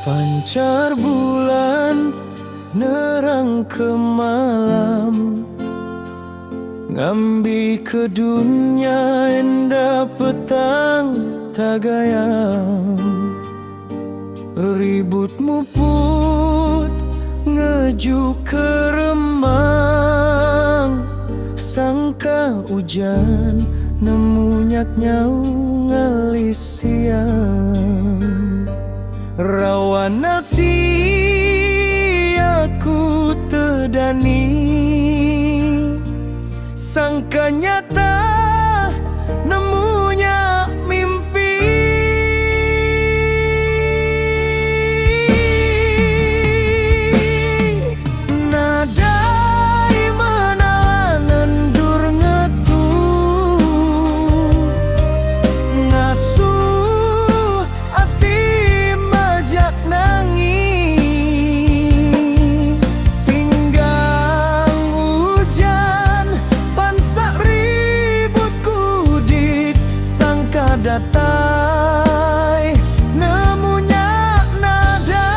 Pancar bulan nerang ke malam, ngambi ke dunia endah petang tagayam. Ributmu put ngeju ke remang, sangka hujan nemu nyak nyau ngalis siang. Rawan hati aku tedani, sangka nyata nemunya mimpi. Nadai menawan endur ngetu, ngasuh hati majak nangis. Tinggang hujan pansak ribut kudit, sangka datai nemunya nada.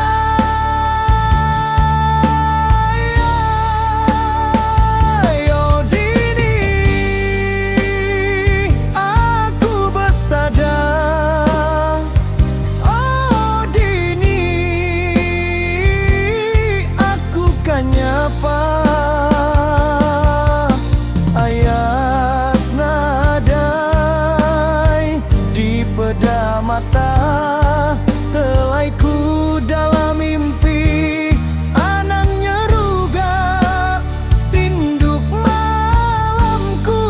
Ayo dini aku bersadar, oh dini aku kan nyapa. Ayas nadai di peda mata, telaiku dalam mimpi. Anang nyeruga tinduk malamku.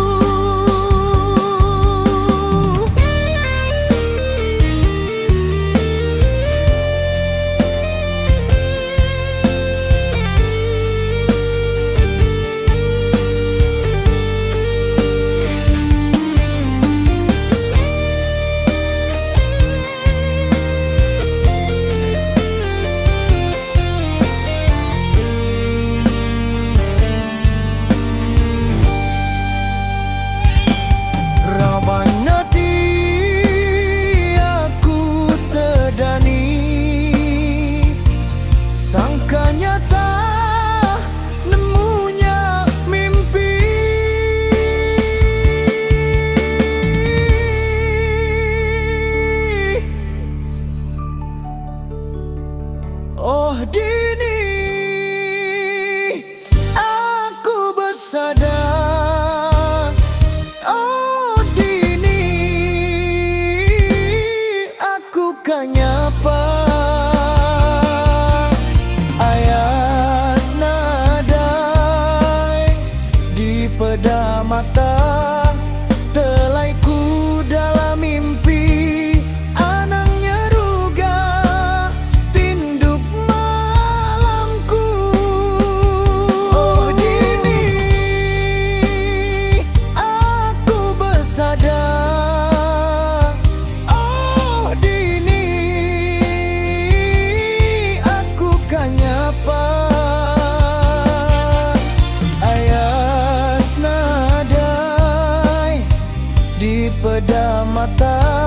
Rabang hati aku tedani, sangka nyata nemunya mimpi. Oh dini aku bersadar, oh dini aku kan nyapa. Ayas nadai di peda mata, telaiku dalam mimpi. Anang nyeruga tinduk malamku. Oh dini aku bersadar, oh dini aku kan nyapa. Ayas nadai di peda mata,